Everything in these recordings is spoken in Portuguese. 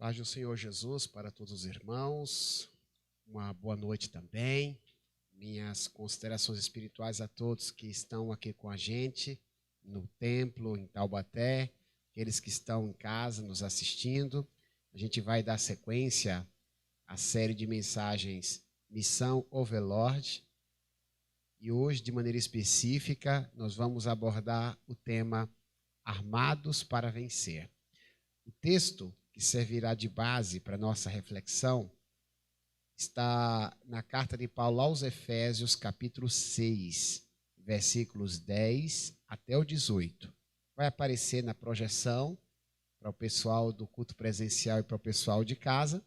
Paz do Senhor Jesus para todos os irmãos, uma boa noite também, minhas considerações espirituais a todos que estão aqui com a gente, no templo, em Taubaté, aqueles que estão em casa nos assistindo. A gente vai dar sequência à série de mensagens Missão Overlord, e hoje, de maneira específica, nós vamos abordar o tema Armados para Vencer. O texto que servirá de base para nossa reflexão está na carta de Paulo aos Efésios, capítulo 6, versículos 10 até o 18. Vai aparecer na projeção para o pessoal do culto presencial e para o pessoal de casa.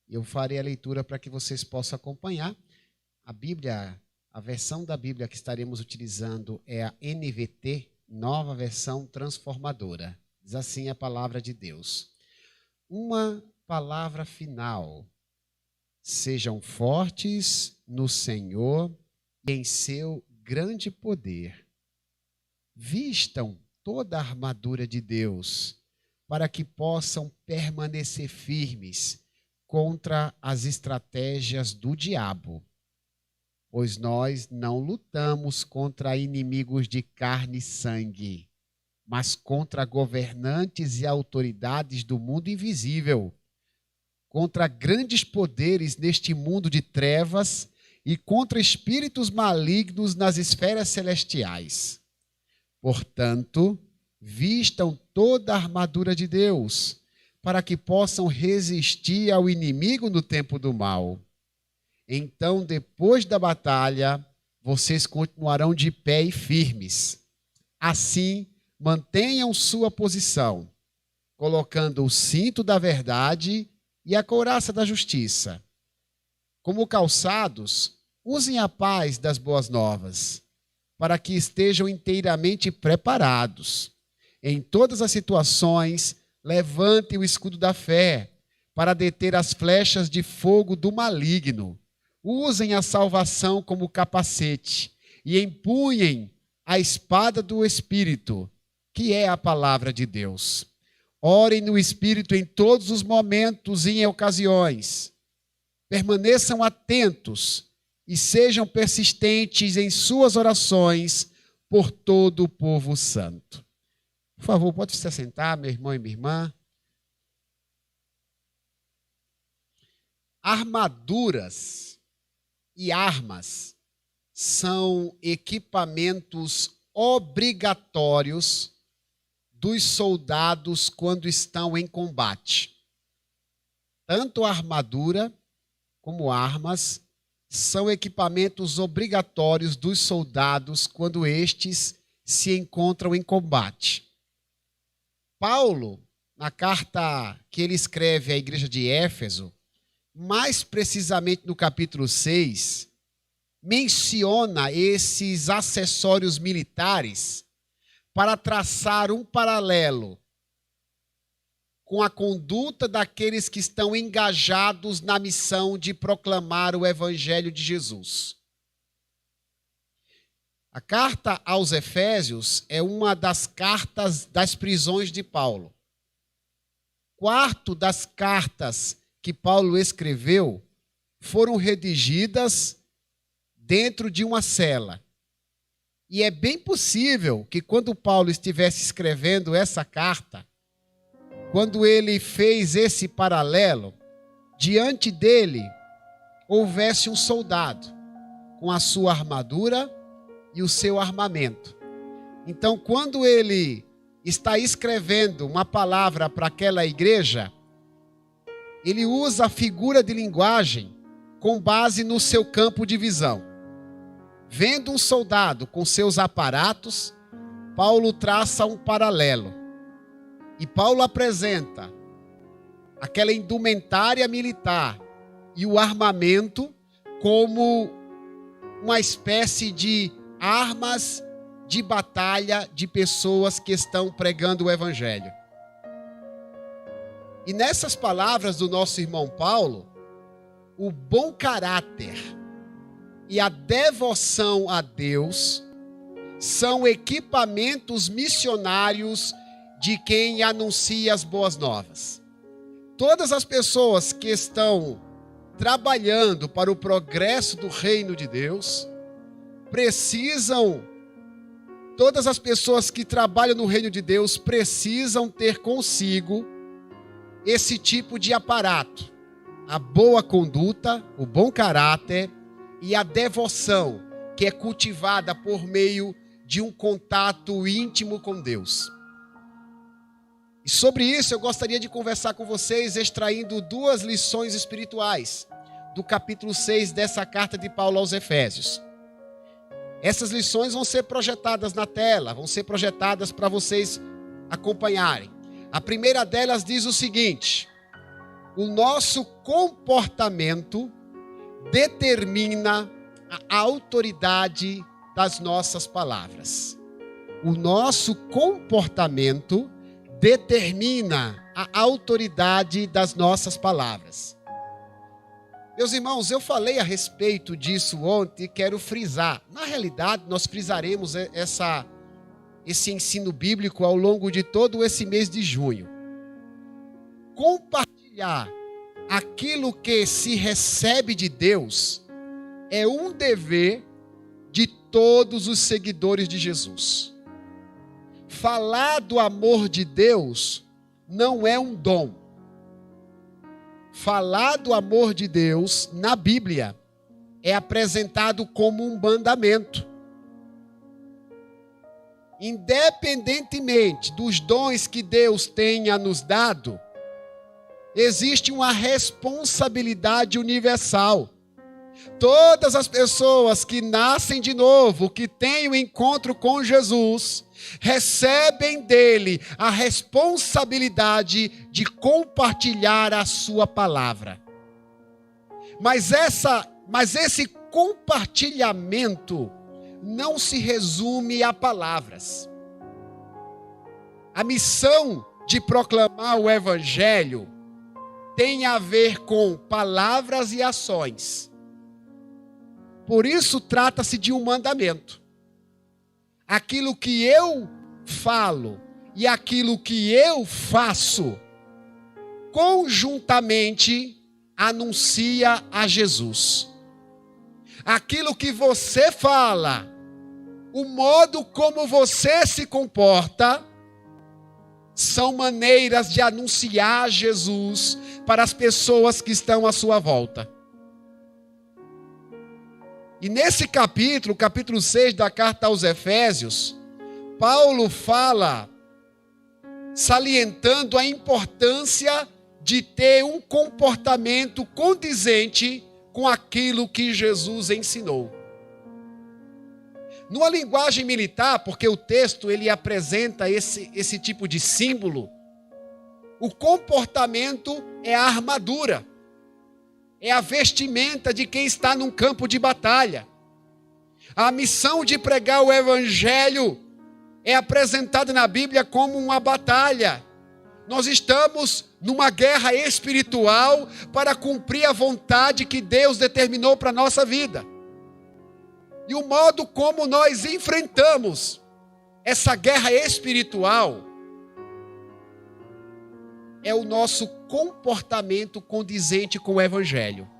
Eu farei a leitura para que vocês possam acompanhar. A Bíblia, a versão da Bíblia que estaremos utilizando é a NVT, Nova Versão Transformadora. Diz assim a palavra de Deus. Uma palavra final. Sejam fortes no Senhor e em seu grande poder. Vistam toda a armadura de Deus, para que possam permanecer firmes contra as estratégias do diabo. Pois nós não lutamos contra inimigos de carne e sangue, mas contra governantes e autoridades do mundo invisível, contra grandes poderes neste mundo de trevas e contra espíritos malignos nas esferas celestiais. Portanto, vistam toda a armadura de Deus, para que possam resistir ao inimigo no tempo do mal. Então, depois da batalha, vocês continuarão de pé e firmes. Assim, mantenham sua posição, colocando o cinto da verdade e a couraça da justiça. Como calçados, usem a paz das boas novas, para que estejam inteiramente preparados. Em todas as situações, levantem o escudo da fé, para deter as flechas de fogo do maligno. Usem a salvação como capacete e empunhem a espada do Espírito, que é a palavra de Deus. Orem no Espírito em todos os momentos e em ocasiões. Permaneçam atentos e sejam persistentes em suas orações por todo o povo santo. Por favor, pode se assentar, meu irmão e minha irmã. Armaduras e armas são equipamentos obrigatórios dos soldados quando estão em combate. Tanto a armadura como armas são equipamentos obrigatórios dos soldados quando estes se encontram em combate. Paulo, na carta que ele escreve à igreja de Éfeso, mais precisamente no capítulo 6, menciona esses acessórios militares para traçar um paralelo com a conduta daqueles que estão engajados na missão de proclamar o Evangelho de Jesus. A carta aos Efésios é uma das cartas das prisões de Paulo. Quarto das cartas que Paulo escreveu foram redigidas dentro de uma cela. E é bem possível que quando Paulo estivesse escrevendo essa carta, quando ele fez esse paralelo, diante dele houvesse um soldado com a sua armadura e o seu armamento. Então, quando ele está escrevendo uma palavra para aquela igreja, ele usa a figura de linguagem com base no seu campo de visão. Vendo um soldado com seus aparatos, Paulo traça um paralelo. E Paulo apresenta aquela indumentária militar e o armamento como uma espécie de armas de batalha de pessoas que estão pregando o Evangelho. E nessas palavras do nosso irmão Paulo, o bom caráter e a devoção a Deus são equipamentos missionários de quem anuncia as boas novas. todas as pessoas que estão trabalhando para o progresso do reino de Deus, todas as pessoas que trabalham no reino de Deus precisam ter consigo esse tipo de aparato: a boa conduta, o bom caráter e a devoção, que é cultivada por meio de um contato íntimo com Deus. E sobre isso eu gostaria de conversar com vocês, extraindo 2 lições espirituais do capítulo 6 dessa carta de Paulo aos Efésios. Essas lições vão ser projetadas na tela, vão ser projetadas para vocês acompanharem. A primeira delas diz o seguinte: o nosso comportamento determina a autoridade das nossas palavras. O nosso comportamento determina a autoridade das nossas palavras. Meus irmãos, eu falei a respeito disso ontem e quero frisar. Na realidade, nós frisaremos esse ensino bíblico ao longo de todo esse mês de junho. Compartilhar aquilo que se recebe de Deus é um dever de todos os seguidores de Jesus. Falar do amor de Deus não é um dom. Falar do amor de Deus na Bíblia é apresentado como um mandamento. Independentemente dos dons que Deus tenha nos dado, existe uma responsabilidade universal. Todas as pessoas que nascem de novo, que têm o encontro com Jesus, recebem dele a responsabilidade de compartilhar a sua palavra. Mas esse compartilhamento não se resume a palavras. A missão de proclamar o evangelho tem a ver com palavras e ações. Por isso trata-se de um mandamento. Aquilo que eu falo e aquilo que eu faço conjuntamente anuncia a Jesus. Aquilo que você fala, o modo como você se comporta, são maneiras de anunciar Jesus para as pessoas que estão à sua volta. E nesse capítulo 6 da carta aos Efésios, Paulo fala, salientando a importância de ter um comportamento condizente com aquilo que Jesus ensinou. Numa linguagem militar, porque o texto ele apresenta esse tipo de símbolo, o comportamento é a armadura. É a vestimenta de quem está num campo de batalha. A missão de pregar o evangelho é apresentada na Bíblia como uma batalha. Nós estamos numa guerra espiritual para cumprir a vontade que Deus determinou para a nossa vida. E o modo como nós enfrentamos essa guerra espiritual é o nosso comportamento condizente com o evangelho.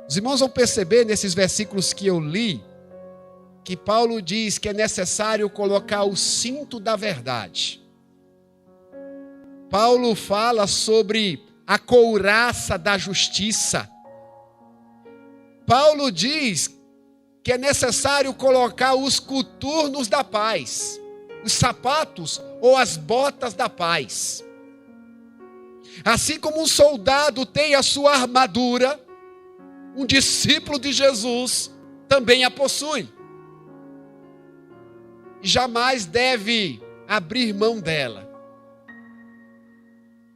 Os irmãos vão perceber nesses versículos que eu li, que Paulo diz que é necessário colocar o cinto da verdade. Paulo fala sobre a couraça da justiça. Paulo diz que é necessário colocar os coturnos da paz, os sapatos ou as botas da paz. Assim como um soldado tem a sua armadura, um discípulo de Jesus também a possui. Jamais deve abrir mão dela.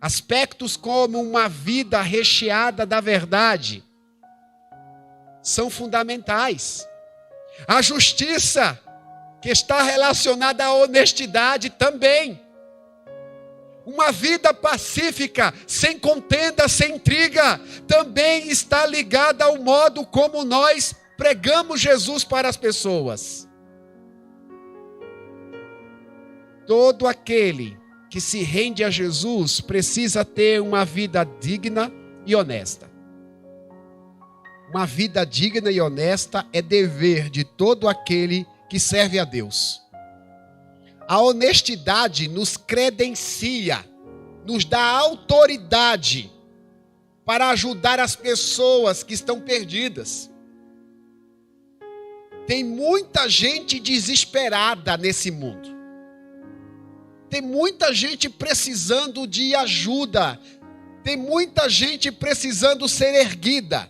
Aspectos como uma vida recheada da verdade são fundamentais. A justiça, que está relacionada à honestidade também. Uma vida pacífica, sem contenda, sem intriga, também está ligada ao modo como nós pregamos Jesus para as pessoas. Todo aquele que se rende a Jesus precisa ter uma vida digna e honesta. Uma vida digna e honesta é dever de todo aquele que serve a Deus. A honestidade nos credencia, nos dá autoridade para ajudar as pessoas que estão perdidas. Tem muita gente desesperada nesse mundo. Tem muita gente precisando de ajuda. Tem muita gente precisando ser erguida.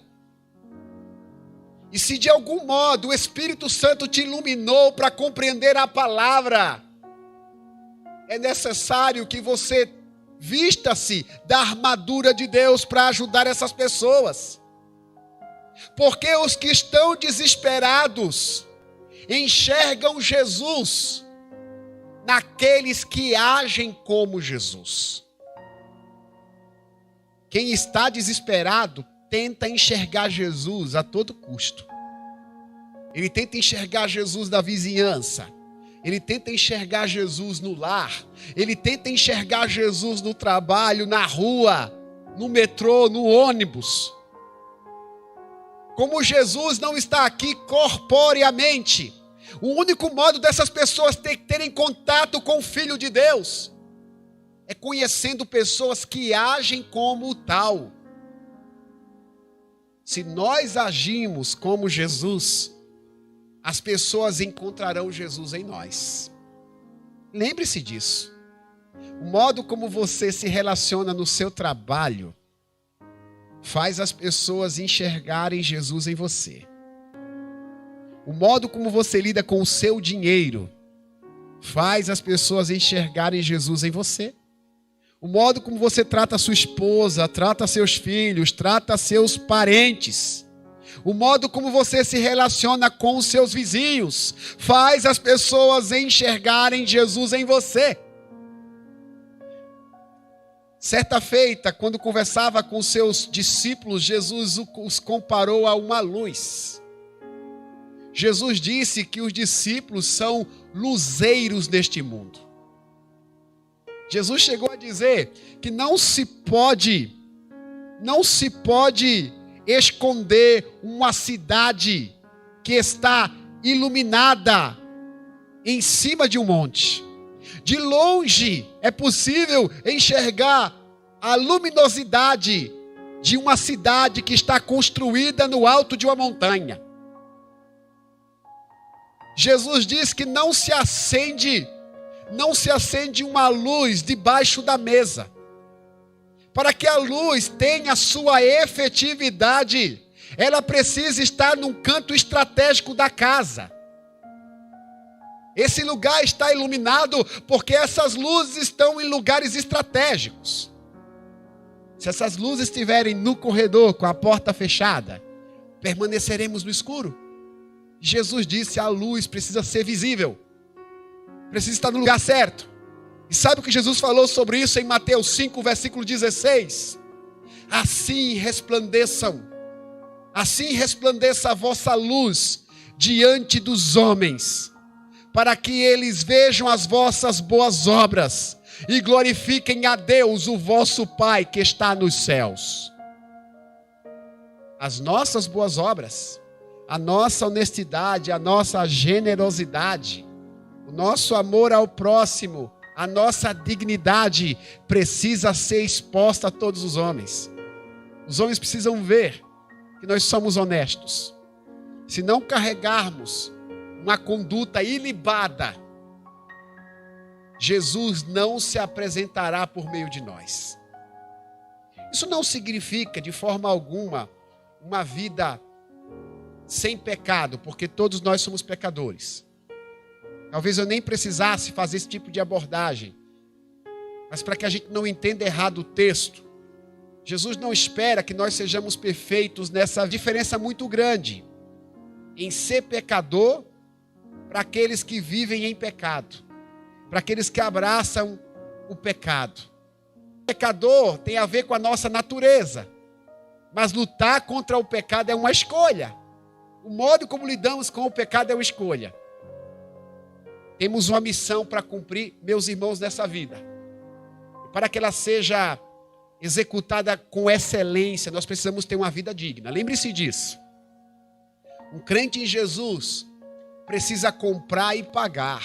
E se de algum modo o Espírito Santo te iluminou para compreender a palavra, é necessário que você vista-se da armadura de Deus para ajudar essas pessoas. Porque os que estão desesperados enxergam Jesus naqueles que agem como Jesus. Quem está desesperado tenta enxergar Jesus a todo custo. Ele tenta enxergar Jesus na vizinhança. Ele tenta enxergar Jesus no lar. Ele tenta enxergar Jesus no trabalho, na rua, no metrô, no ônibus. Como Jesus não está aqui corporeamente, o único modo dessas pessoas terem contato com o Filho de Deus é conhecendo pessoas que agem como tal. Se nós agimos como Jesus, as pessoas encontrarão Jesus em nós. Lembre-se disso. O modo como você se relaciona no seu trabalho faz as pessoas enxergarem Jesus em você. O modo como você lida com o seu dinheiro faz as pessoas enxergarem Jesus em você. O modo como você trata a sua esposa, trata seus filhos, trata seus parentes. O modo como você se relaciona com os seus vizinhos faz as pessoas enxergarem Jesus em você. Certa feita, quando conversava com seus discípulos, Jesus os comparou a uma luz. Jesus disse que os discípulos são luzeiros neste mundo. Jesus chegou a dizer que não se pode esconder uma cidade que está iluminada em cima de um monte. De longe é possível enxergar a luminosidade de uma cidade que está construída no alto de uma montanha. Jesus diz que não se acende uma luz debaixo da mesa. Para que a luz tenha sua efetividade, ela precisa estar num canto estratégico da casa. Esse lugar está iluminado porque essas luzes estão em lugares estratégicos. Se essas luzes estiverem no corredor com a porta fechada, permaneceremos no escuro. Jesus disse: a luz precisa ser visível, precisa estar no lugar certo. E sabe o que Jesus falou sobre isso em Mateus 5, versículo 16? Assim resplandeça a vossa luz diante dos homens, para que eles vejam as vossas boas obras e glorifiquem a Deus, o vosso Pai que está nos céus. As nossas boas obras, a nossa honestidade, a nossa generosidade, o nosso amor ao próximo, a nossa dignidade precisa ser exposta a todos os homens. Os homens precisam ver que nós somos honestos. Se não carregarmos uma conduta ilibada, Jesus não se apresentará por meio de nós. Isso não significa de forma alguma uma vida sem pecado, porque todos nós somos pecadores. Talvez eu nem precisasse fazer esse tipo de abordagem, mas para que a gente não entenda errado o texto, Jesus não espera que nós sejamos perfeitos nessa diferença muito grande em ser pecador para aqueles que vivem em pecado, para aqueles que abraçam o pecado. O pecador tem a ver com a nossa natureza, mas lutar contra o pecado é uma escolha. O modo como lidamos com o pecado é uma escolha. Temos uma missão para cumprir, meus irmãos, nessa vida. para que ela seja executada com excelência, nós precisamos ter uma vida digna. Lembre-se disso. Um crente em Jesus precisa comprar e pagar.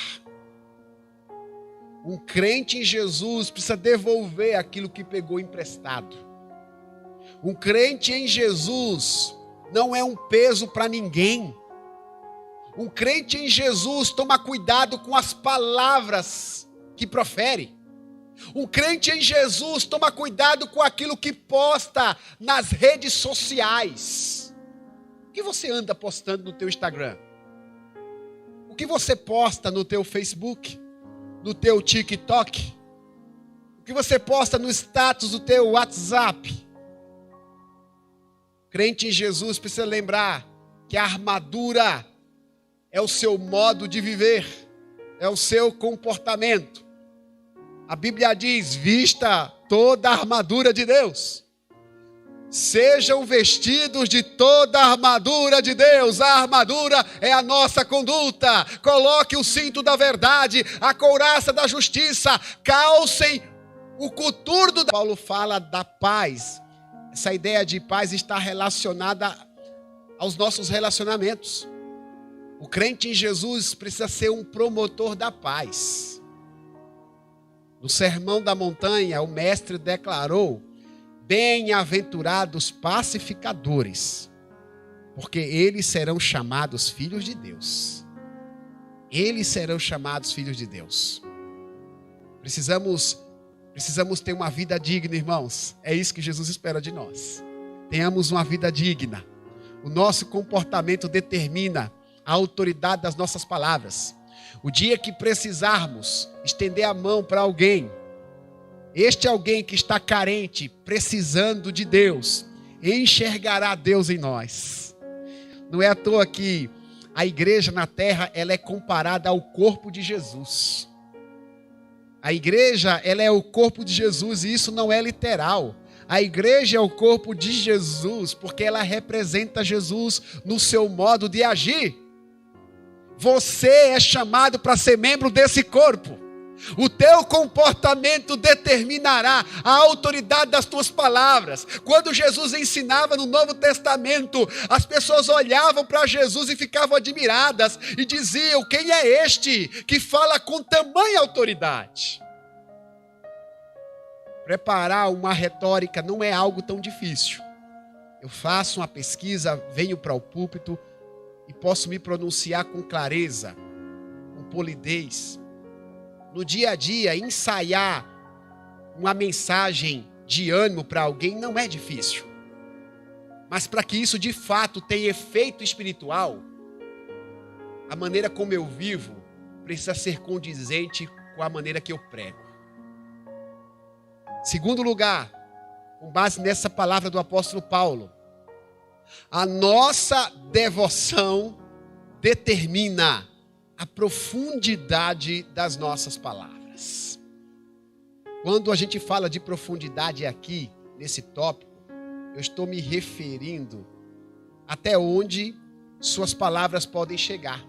Um crente em Jesus precisa devolver aquilo que pegou emprestado. Um crente em Jesus não é um peso para ninguém. Um crente em Jesus toma cuidado com as palavras que profere. Um crente em Jesus toma cuidado com aquilo que posta nas redes sociais. O que você anda postando no teu Instagram? O que você posta no teu Facebook? No teu TikTok? O que você posta no status do teu WhatsApp? Crente em Jesus precisa lembrar que a armadura é o seu modo de viver, é o seu comportamento. A Bíblia diz, vista toda a armadura de Deus. Sejam vestidos de toda a armadura de Deus. A armadura é a nossa conduta. Coloque o cinto da verdade, a couraça da justiça, calcem o coturno. Paulo fala da paz. Essa ideia de paz está relacionada aos nossos relacionamentos. O crente em Jesus precisa ser um promotor da paz. No Sermão da Montanha, o mestre declarou: bem-aventurados pacificadores, porque eles serão chamados filhos de Deus. Eles serão chamados filhos de Deus. Precisamos ter uma vida digna, irmãos. É isso que Jesus espera de nós. Tenhamos uma vida digna. O nosso comportamento determina a autoridade das nossas palavras. O dia que precisarmos estender a mão para alguém, este alguém que está carente, precisando de Deus, enxergará Deus em nós. Não é à toa que a igreja na terra, ela é comparada ao corpo de Jesus. A igreja, ela é o corpo de Jesus, e isso não é literal. A igreja é o corpo de Jesus, porque ela representa Jesus no seu modo de agir. Você é chamado para ser membro desse corpo. O teu comportamento determinará a autoridade das tuas palavras. Quando Jesus ensinava no Novo Testamento, as pessoas olhavam para Jesus e ficavam admiradas e diziam: quem é este que fala com tamanha autoridade? Preparar uma retórica não é algo tão difícil. Eu faço uma pesquisa, venho para o púlpito e posso me pronunciar com clareza, com polidez. No dia a dia, ensaiar uma mensagem de ânimo para alguém não é difícil. Mas para que isso de fato tenha efeito espiritual, a maneira como eu vivo precisa ser condizente com a maneira que eu prego. Segundo lugar, com base nessa palavra do apóstolo Paulo, a nossa devoção determina a profundidade das nossas palavras. Quando a gente fala de profundidade aqui, nesse tópico, eu estou me referindo até onde suas palavras podem chegar.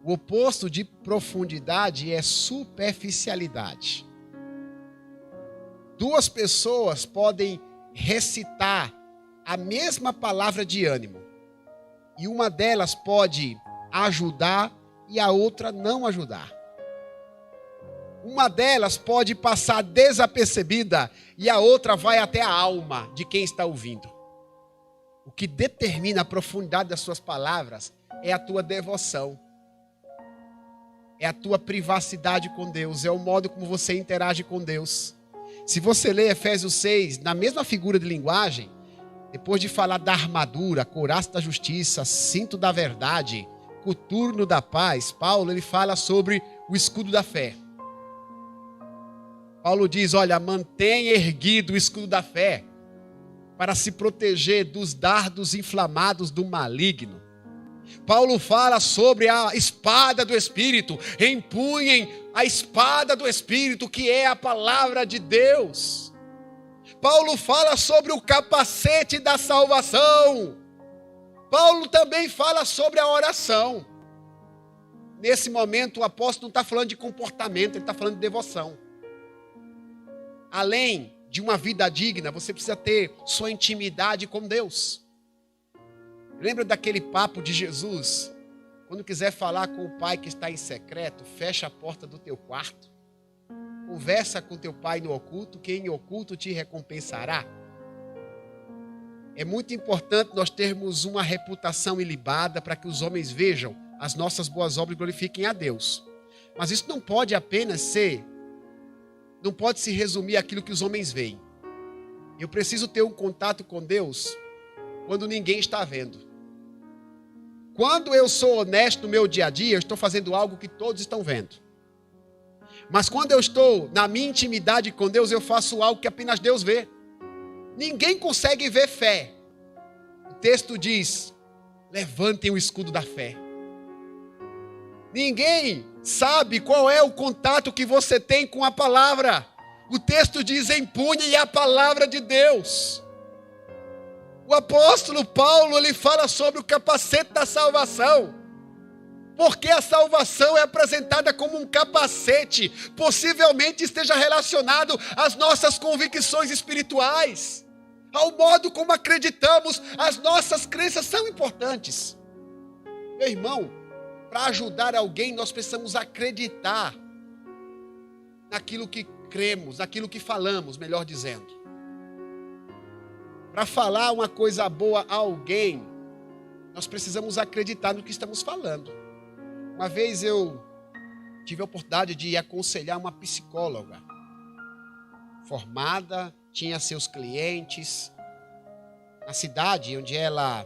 O oposto de profundidade é superficialidade. Duas pessoas podem recitar a mesma palavra de ânimo, e uma delas pode ajudar e a outra não ajudar. Uma delas pode passar desapercebida e a outra vai até a alma de quem está ouvindo. O que determina a profundidade das suas palavras é a tua devoção, é a tua privacidade com Deus, é o modo como você interage com Deus. Se você ler Efésios 6, na mesma figura de linguagem, depois de falar da armadura, couraça da justiça, cinto da verdade, coturno da paz, Paulo ele fala sobre o escudo da fé. Paulo diz: olha, mantenha erguido o escudo da fé para se proteger dos dardos inflamados do maligno. Paulo fala sobre a espada do Espírito. Empunhem a espada do Espírito, que é a palavra de Deus. Paulo fala sobre o capacete da salvação. Paulo também fala sobre a oração. Nesse momento o apóstolo não está falando de comportamento, ele está falando de devoção. além de uma vida digna, você precisa ter sua intimidade com Deus. Lembra daquele papo de Jesus? Quando quiser falar com o Pai que está em secreto, fecha a porta do teu quarto. Conversa com teu Pai no oculto, que em oculto te recompensará. É muito importante nós termos uma reputação ilibada para que os homens vejam as nossas boas obras e glorifiquem a Deus. Mas isso não pode se resumir àquilo que os homens veem. Eu preciso ter um contato com Deus quando ninguém está vendo. Quando eu sou honesto no meu dia a dia, eu estou fazendo algo que todos estão vendo. Mas quando eu estou na minha intimidade com Deus, eu faço algo que apenas Deus vê. Ninguém consegue ver fé. O texto diz: levantem o escudo da fé. Ninguém sabe qual é o contato que você tem com a palavra. O texto diz: empunhe a palavra de Deus. O apóstolo Paulo, ele fala sobre o capacete da salvação. Porque a salvação é apresentada como um capacete, possivelmente esteja relacionado às nossas convicções espirituais, ao modo como acreditamos. As nossas crenças são importantes. Meu irmão, para ajudar alguém, nós precisamos acreditar naquilo que cremos, naquilo que falamos, melhor dizendo. Para falar uma coisa boa a alguém, nós precisamos acreditar no que estamos falando. Uma vez eu tive a oportunidade de aconselhar uma psicóloga formada, tinha seus clientes. Na cidade onde ela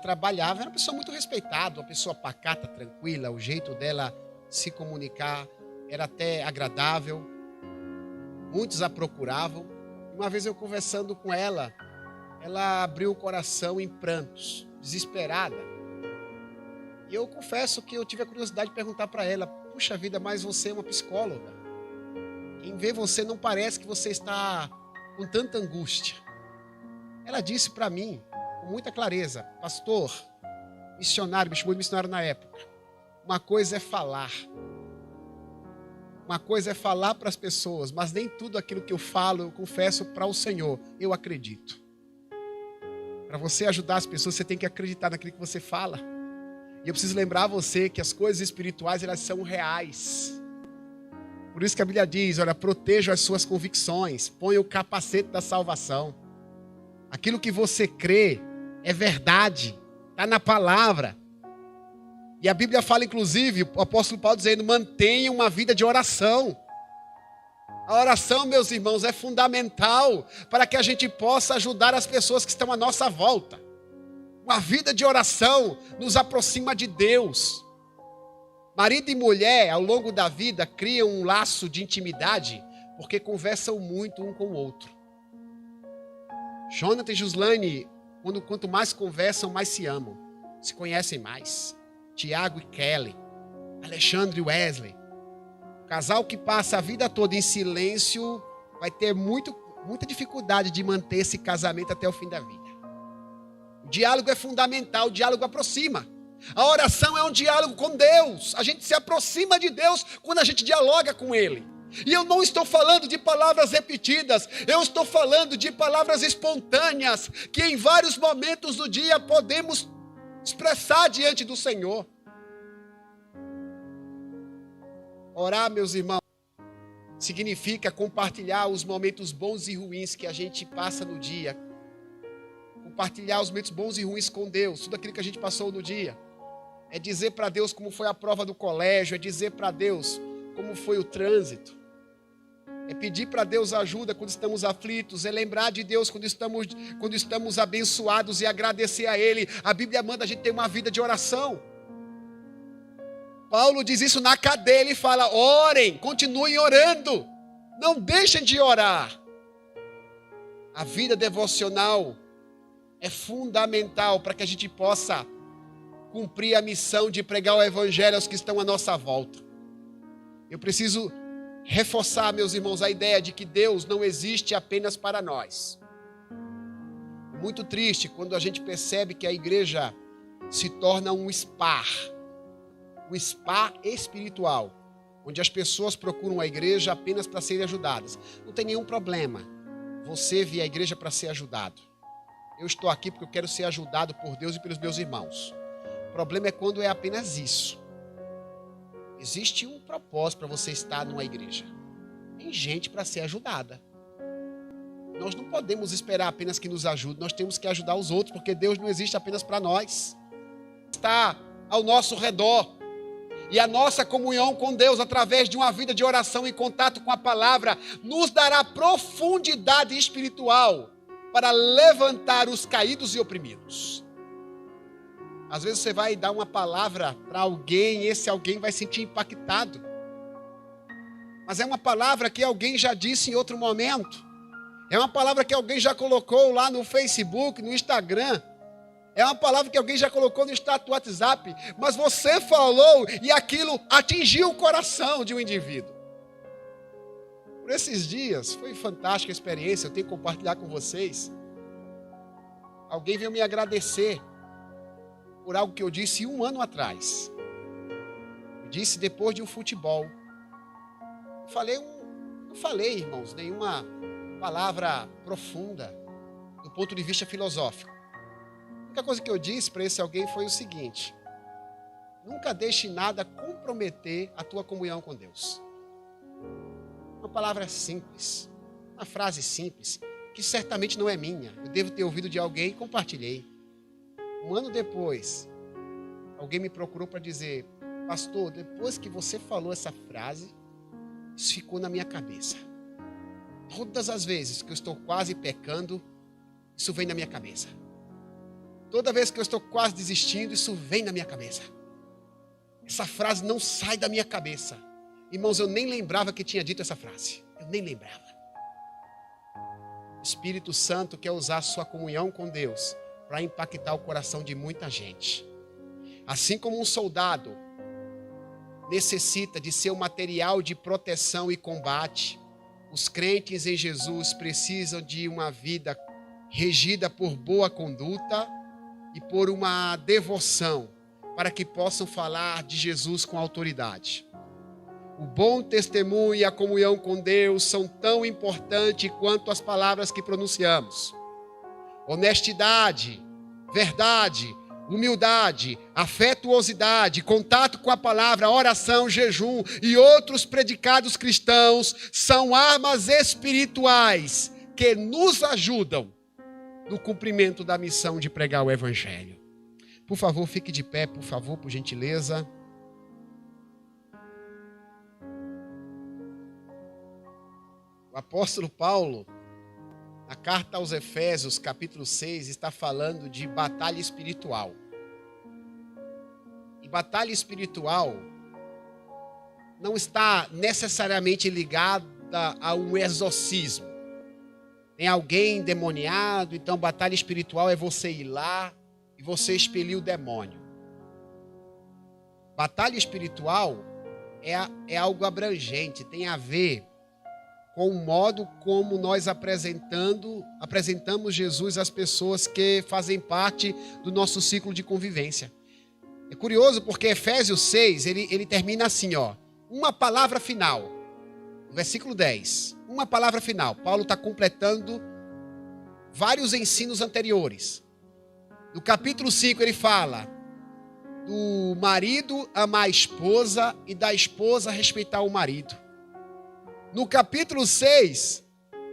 trabalhava, era uma pessoa muito respeitada, uma pessoa pacata, tranquila, o jeito dela se comunicar era até agradável. Muitos a procuravam. Uma vez eu conversando com ela, ela abriu o coração em prantos, desesperada. E eu confesso que eu tive a curiosidade de perguntar para ela: puxa vida, mas você é uma psicóloga. Quem vê você não parece que você está com tanta angústia. Ela disse para mim, com muita clareza: pastor, missionário, me chamou de missionário na época, uma coisa é falar. Uma coisa é falar para as pessoas, mas nem tudo aquilo que eu falo, eu confesso para o Senhor, eu acredito. Para você ajudar as pessoas, você tem que acreditar naquilo que você fala. E eu preciso lembrar a você que as coisas espirituais, elas são reais. Por isso que a Bíblia diz: olha, proteja as suas convicções, ponha o capacete da salvação. Aquilo que você crê é verdade, está na palavra. E a Bíblia fala, inclusive, o apóstolo Paulo dizendo: mantenha uma vida de oração. A oração, meus irmãos, é fundamental para que a gente possa ajudar as pessoas que estão à nossa volta. Uma vida de oração nos aproxima de Deus. Marido e mulher, ao longo da vida, criam um laço de intimidade porque conversam muito um com o outro. Jonathan e Gislaine, quanto mais conversam, mais se amam. Se conhecem mais. Tiago e Kelly, Alexandre e Wesley. O casal que passa a vida toda em silêncio vai ter muita dificuldade de manter esse casamento até o fim da vida. O diálogo é fundamental, o diálogo aproxima. A oração é um diálogo com Deus. A gente se aproxima de Deus quando a gente dialoga com Ele. E eu não estou falando de palavras repetidas, eu estou falando de palavras espontâneas, que em vários momentos do dia podemos expressar diante do Senhor. Orar, meus irmãos, significa compartilhar os momentos bons e ruins que a gente passa no dia. Compartilhar os momentos bons e ruins com Deus, tudo aquilo que a gente passou no dia. É dizer para Deus como foi a prova do colégio, é dizer para Deus como foi o trânsito. É pedir para Deus ajuda quando estamos aflitos, é lembrar de Deus quando estamos abençoados e agradecer a Ele. A Bíblia manda a gente ter uma vida de oração. Paulo diz isso na cadeia, ele fala: orem, continuem orando, não deixem de orar. A vida devocional é fundamental para que a gente possa cumprir a missão de pregar o Evangelho aos que estão à nossa volta. Eu preciso reforçar, meus irmãos, a ideia de que Deus não existe apenas para nós. É muito triste quando a gente percebe que a igreja se torna um spa espiritual. onde as pessoas procuram a igreja apenas para serem ajudadas. Não tem nenhum problema você vir à igreja para ser ajudado. Eu estou aqui porque eu quero ser ajudado por Deus e pelos meus irmãos. O problema é quando é apenas isso. Existe um propósito para você estar numa igreja. Tem gente para ser ajudada. Nós não podemos esperar apenas que nos ajude, nós temos que ajudar os outros, porque Deus não existe apenas para nós. Está ao nosso redor. E a nossa comunhão com Deus, através de uma vida de oração e contato com a palavra, nos dará profundidade espiritual para levantar os caídos e oprimidos. Às vezes você vai dar uma palavra para alguém e esse alguém vai se sentir impactado. Mas é uma palavra que alguém já disse em outro momento. É uma palavra que alguém já colocou lá no Facebook, no Instagram. É uma palavra que alguém já colocou no status do WhatsApp. Mas você falou e aquilo atingiu o coração de um indivíduo. Por esses dias, foi fantástica a experiência, eu tenho que compartilhar com vocês. Alguém veio me agradecer por algo que eu disse 1 ano atrás. Eu disse depois de um futebol. Não falei, irmãos, nenhuma palavra profunda do ponto de vista filosófico. A única coisa que eu disse para esse alguém foi o seguinte: nunca deixe nada comprometer a tua comunhão com Deus. Uma palavra simples, uma frase simples, que certamente não é minha. Eu devo ter ouvido de alguém e compartilhei. 1 ano depois, alguém me procurou para dizer: pastor, depois que você falou essa frase, isso ficou na minha cabeça. Todas as vezes que eu estou quase pecando, isso vem na minha cabeça. Toda vez que eu estou quase desistindo, isso vem na minha cabeça. Essa frase não sai da minha cabeça. Irmãos, eu nem lembrava que tinha dito essa frase. Eu nem lembrava. O Espírito Santo quer usar a sua comunhão com Deus para impactar o coração de muita gente. Assim como um soldado necessita de seu material de proteção e combate, os crentes em Jesus precisam de uma vida regida por boa conduta e por uma devoção, para que possam falar de Jesus com autoridade. O bom testemunho e a comunhão com Deus são tão importantes quanto as palavras que pronunciamos. Honestidade, verdade, humildade, afetuosidade, contato com a palavra, oração, jejum e outros predicados cristãos são armas espirituais que nos ajudam no cumprimento da missão de pregar o Evangelho. Por favor, fique de pé, por favor, por gentileza. O apóstolo Paulo, na carta aos Efésios, capítulo 6, está falando de batalha espiritual. E batalha espiritual não está necessariamente ligada a um exorcismo. Tem alguém endemoniado, então batalha espiritual é você ir lá e você expelir o demônio. Batalha espiritual é algo abrangente, tem a ver com o modo como nós apresentamos Jesus às pessoas que fazem parte do nosso ciclo de convivência. É curioso porque Efésios 6, ele termina assim, ó, uma palavra final. No versículo 10, uma palavra final. Paulo está completando vários ensinos anteriores. No capítulo 5 ele fala do marido amar a esposa e da esposa respeitar o marido. No capítulo 6,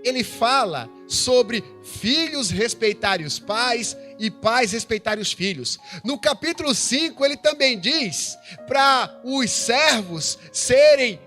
ele fala sobre filhos respeitarem os pais e pais respeitarem os filhos. No capítulo 5, ele também diz para os servos serem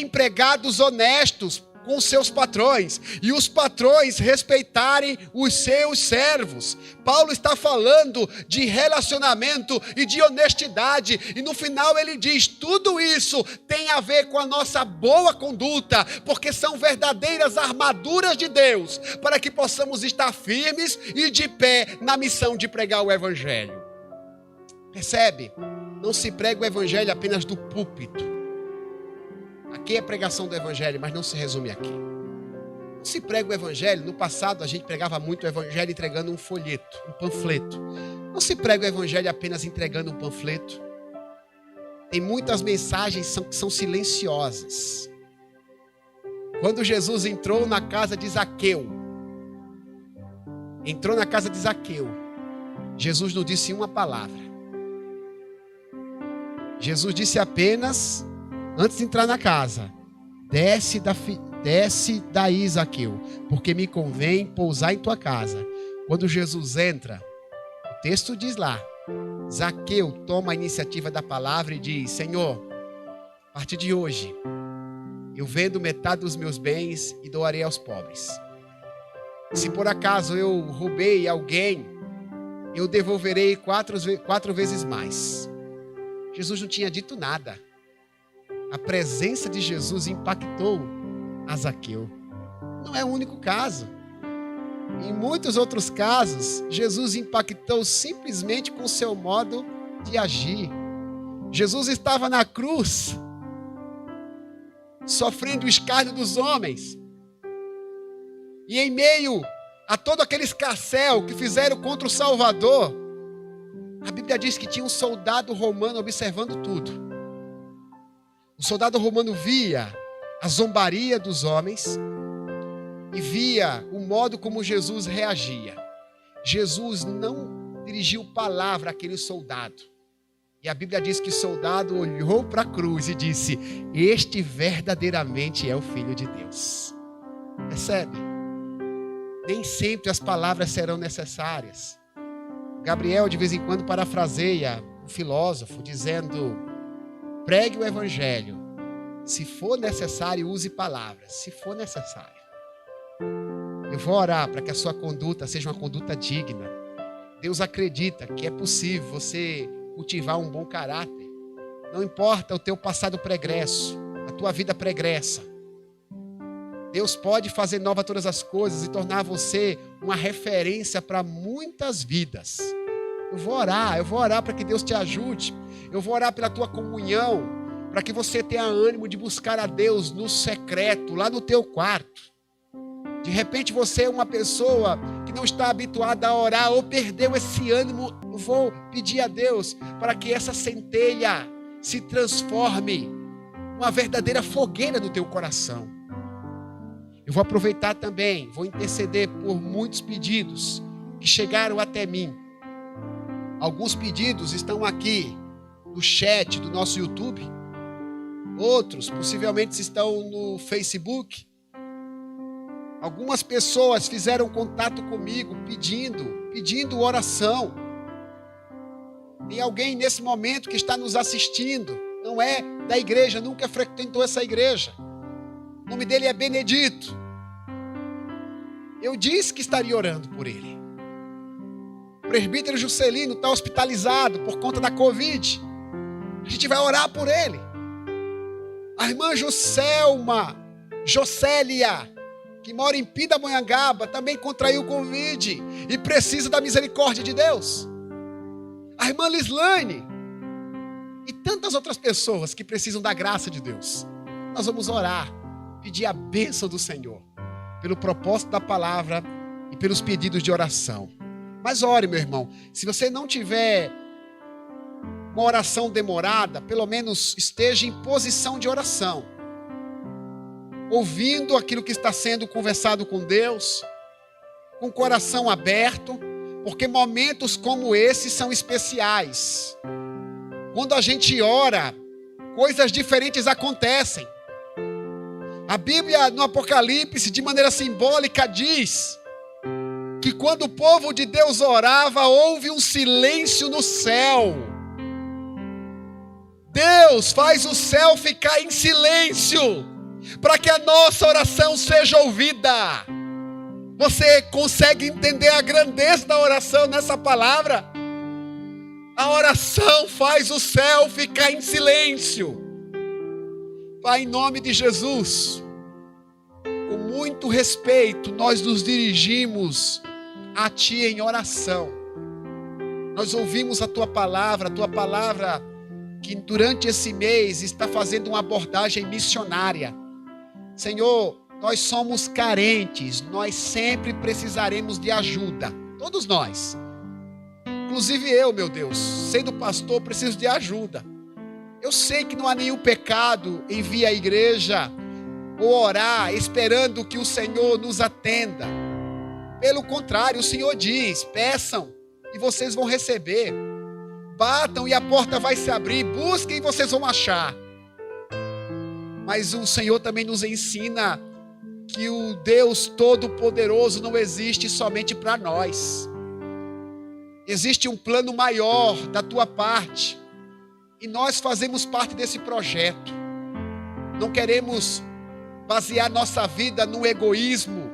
empregados honestos com seus patrões e os patrões respeitarem os seus servos. Paulo está falando de relacionamento e de honestidade e no final ele diz: tudo isso tem a ver com a nossa boa conduta, porque são verdadeiras armaduras de Deus para que possamos estar firmes e de pé na missão de pregar o Evangelho. Percebe? Não se prega o Evangelho apenas do púlpito. Aqui é pregação do Evangelho, mas não se resume aqui. Não se prega o Evangelho. No passado a gente pregava muito o Evangelho entregando um folheto, um panfleto. Não se prega o Evangelho apenas entregando um panfleto. Tem muitas mensagens que são silenciosas. Quando Jesus entrou na casa de Zaqueu, Jesus não disse uma palavra. Jesus disse apenas, antes de entrar na casa: desce daí, Zaqueu, porque me convém pousar em tua casa. Quando Jesus entra, o texto diz lá, Zaqueu toma a iniciativa da palavra e diz: Senhor, a partir de hoje, eu vendo metade dos meus bens e doarei aos pobres. Se por acaso eu roubei alguém, eu devolverei quatro vezes mais. Jesus não tinha dito nada. A presença de Jesus impactou a Zaqueu. Não é o único caso. Em muitos outros casos, Jesus impactou simplesmente com o seu modo de agir. Jesus estava na cruz, sofrendo o escárnio dos homens. E em meio a todo aquele escarcéu que fizeram contra o Salvador, a Bíblia diz que tinha um soldado romano observando tudo. O soldado romano via a zombaria dos homens e via o modo como Jesus reagia. Jesus não dirigiu palavra àquele soldado. E a Bíblia diz que o soldado olhou para a cruz e disse: este verdadeiramente é o Filho de Deus. Percebe? Nem sempre as palavras serão necessárias. Gabriel de vez em quando parafraseia um filósofo dizendo: pregue o evangelho. Se for necessário, use palavras. Se for necessário. Eu vou orar para que a sua conduta seja uma conduta digna. Deus acredita que é possível você cultivar um bom caráter. Não importa o teu passado pregresso, a tua vida pregressa. Deus pode fazer nova todas as coisas e tornar você uma referência para muitas vidas. Eu vou orar para que Deus te ajude. Eu vou orar pela tua comunhão, para que você tenha ânimo de buscar a Deus no secreto, lá no teu quarto. De repente você é uma pessoa que não está habituada a orar ou perdeu esse ânimo. Eu vou pedir a Deus para que essa centelha se transforme numa verdadeira fogueira no teu coração. Eu vou aproveitar também, vou interceder por muitos pedidos que chegaram até mim. Alguns pedidos estão aqui no chat do nosso YouTube. Outros possivelmente estão no Facebook. Algumas pessoas fizeram contato comigo pedindo oração. Tem alguém nesse momento que está nos assistindo, não é da igreja, nunca frequentou essa igreja. O nome dele é Benedito. Eu disse que estaria orando por ele. O presbítero Juscelino está hospitalizado por conta da Covid. A gente vai orar por ele. A irmã Jocélia, que mora em Pindamonhangaba, também contraiu Covid e precisa da misericórdia de Deus. A irmã Lislane e tantas outras pessoas que precisam da graça de Deus. Nós vamos orar, pedir a bênção do Senhor, pelo propósito da palavra e pelos pedidos de oração. Mas ore, meu irmão, se você não tiver uma oração demorada, pelo menos esteja em posição de oração, ouvindo aquilo que está sendo conversado com Deus, com o coração aberto, porque momentos como esse são especiais. Quando a gente ora, coisas diferentes acontecem. A Bíblia, no Apocalipse, de maneira simbólica, diz que quando o povo de Deus orava, houve um silêncio no céu. Deus faz o céu ficar em silêncio, para que a nossa oração seja ouvida. Você consegue entender a grandeza da oração nessa palavra? A oração faz o céu ficar em silêncio. Pai, em nome de Jesus, com muito respeito, nós nos dirigimos a Ti em oração. Nós ouvimos a Tua palavra que durante esse mês está fazendo uma abordagem missionária. Senhor, nós somos carentes, nós sempre precisaremos de ajuda, todos nós. Inclusive eu, meu Deus, sendo pastor, preciso de ajuda. Eu sei que não há nenhum pecado em vir à igreja ou orar esperando que o Senhor nos atenda. Pelo contrário, o Senhor diz: peçam e vocês vão receber. Batam e a porta vai se abrir. Busquem e vocês vão achar. Mas o Senhor também nos ensina que o Deus Todo-Poderoso não existe somente para nós. Existe um plano maior da tua parte. E nós fazemos parte desse projeto. Não queremos basear nossa vida no egoísmo.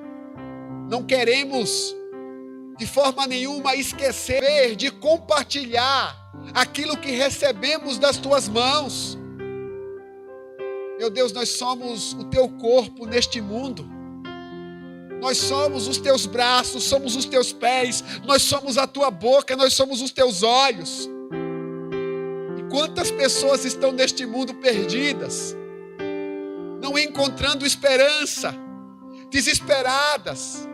Não queremos, de forma nenhuma, esquecer de compartilhar aquilo que recebemos das tuas mãos. Meu Deus, nós somos o teu corpo neste mundo. Nós somos os teus braços, somos os teus pés, nós somos a tua boca, nós somos os teus olhos. E quantas pessoas estão neste mundo perdidas, não encontrando esperança, desesperadas,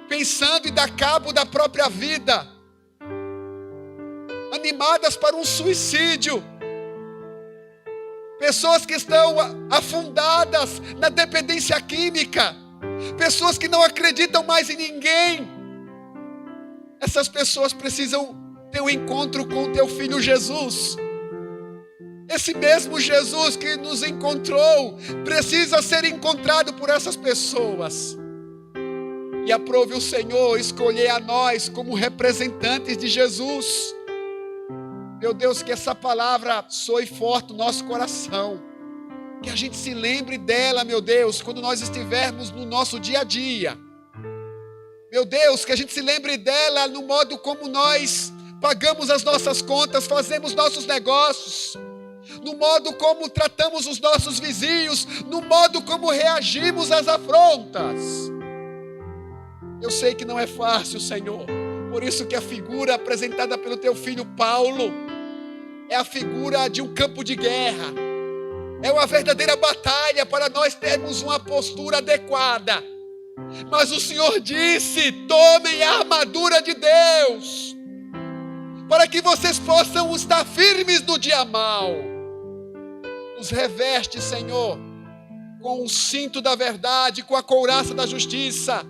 pensando em dar cabo da própria vida, animadas para um suicídio. Pessoas que estão afundadas na dependência química. Pessoas que não acreditam mais em ninguém. Essas pessoas precisam ter um encontro com o teu Filho Jesus. Esse mesmo Jesus que nos encontrou precisa ser encontrado por essas pessoas. E aprove o Senhor escolher a nós como representantes de Jesus. Meu Deus, que essa palavra soe forte no nosso coração. Que a gente se lembre dela, meu Deus, quando nós estivermos no nosso dia a dia. Meu Deus, que a gente se lembre dela no modo como nós pagamos as nossas contas, fazemos nossos negócios, no modo como tratamos os nossos vizinhos, no modo como reagimos às afrontas. Eu sei que não é fácil, Senhor. Por isso que a figura apresentada pelo teu filho Paulo é a figura de um campo de guerra. É uma verdadeira batalha para nós termos uma postura adequada. Mas o Senhor disse: tomem a armadura de Deus, para que vocês possam estar firmes no dia mau. Nos reveste, Senhor, com o cinto da verdade, com a couraça da justiça.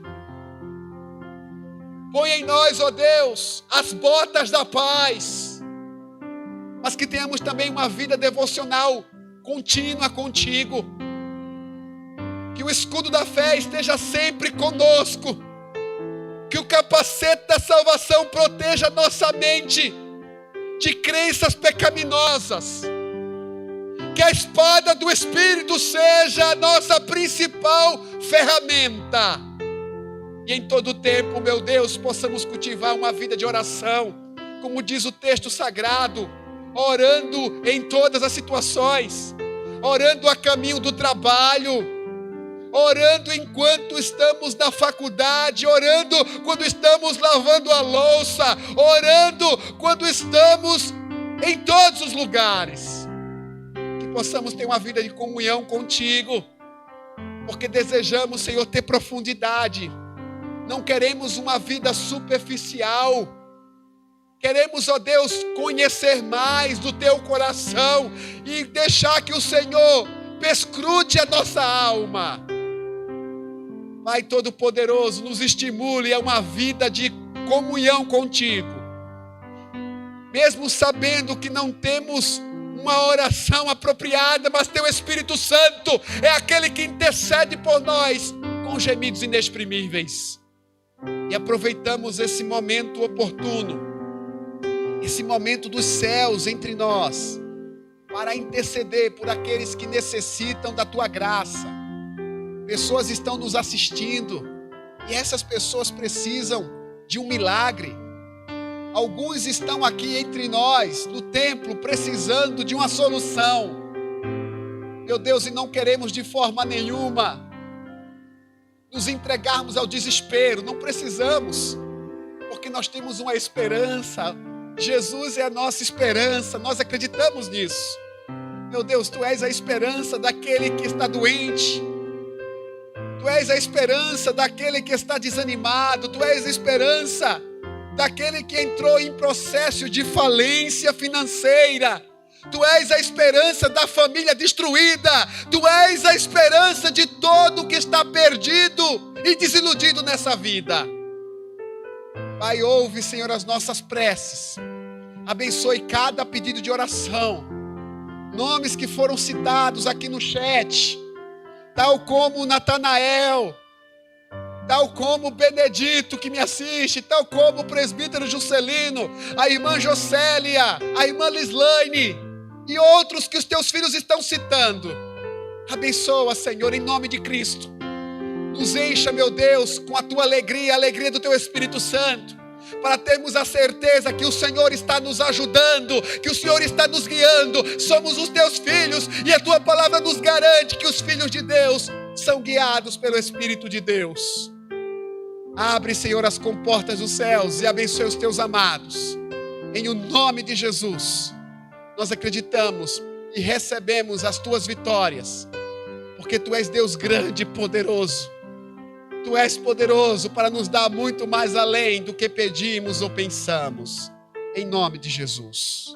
Põe em nós, ó Deus, as botas da paz, mas que tenhamos também uma vida devocional contínua contigo. Que o escudo da fé esteja sempre conosco. Que o capacete da salvação proteja nossa mente de crenças pecaminosas. Que a espada do Espírito seja a nossa principal ferramenta. E em todo tempo, meu Deus, possamos cultivar uma vida de oração, como diz o texto sagrado, orando em todas as situações, orando a caminho do trabalho, orando enquanto estamos na faculdade, orando quando estamos lavando a louça, orando quando estamos em todos os lugares. Que possamos ter uma vida de comunhão contigo, porque desejamos, Senhor, ter profundidade. Não queremos uma vida superficial. Queremos, ó Deus, conhecer mais do teu coração e deixar que o Senhor perscrute a nossa alma. Pai Todo-Poderoso, nos estimule a uma vida de comunhão contigo. Mesmo sabendo que não temos uma oração apropriada, mas teu Espírito Santo é aquele que intercede por nós com gemidos inexprimíveis. E aproveitamos esse momento oportuno, esse momento dos céus entre nós, para interceder por aqueles que necessitam da tua graça. Pessoas estão nos assistindo e essas pessoas precisam de um milagre. Alguns estão aqui entre nós, no templo, precisando de uma solução. Meu Deus, e não queremos de forma nenhuma nos entregarmos ao desespero. Não precisamos, porque nós temos uma esperança. Jesus é a nossa esperança, nós acreditamos nisso. Meu Deus, tu és a esperança daquele que está doente. Tu és a esperança daquele que está desanimado. Tu és a esperança daquele que entrou em processo de falência financeira. Tu és a esperança da família destruída. Tu és a esperança de todo que está perdido e desiludido nessa vida. Pai, ouve, Senhor, as nossas preces. Abençoe cada pedido de oração. Nomes que foram citados aqui no chat, tal como Natanael, tal como o Benedito que me assiste, tal como o presbítero Juscelino, a irmã Jocélia, a irmã Lislaine e outros que os teus filhos estão citando. Abençoa, Senhor, em nome de Cristo. Nos encha, meu Deus, com a tua alegria, a alegria do teu Espírito Santo, para termos a certeza que o Senhor está nos ajudando, que o Senhor está nos guiando. Somos os teus filhos e a tua palavra nos garante que os filhos de Deus são guiados pelo Espírito de Deus. Abre, Senhor, as comportas dos céus e abençoe os teus amados. Em o nome de Jesus, nós acreditamos e recebemos as tuas vitórias, porque tu és Deus grande e poderoso. Tu és poderoso para nos dar muito mais além do que pedimos ou pensamos. Em nome de Jesus.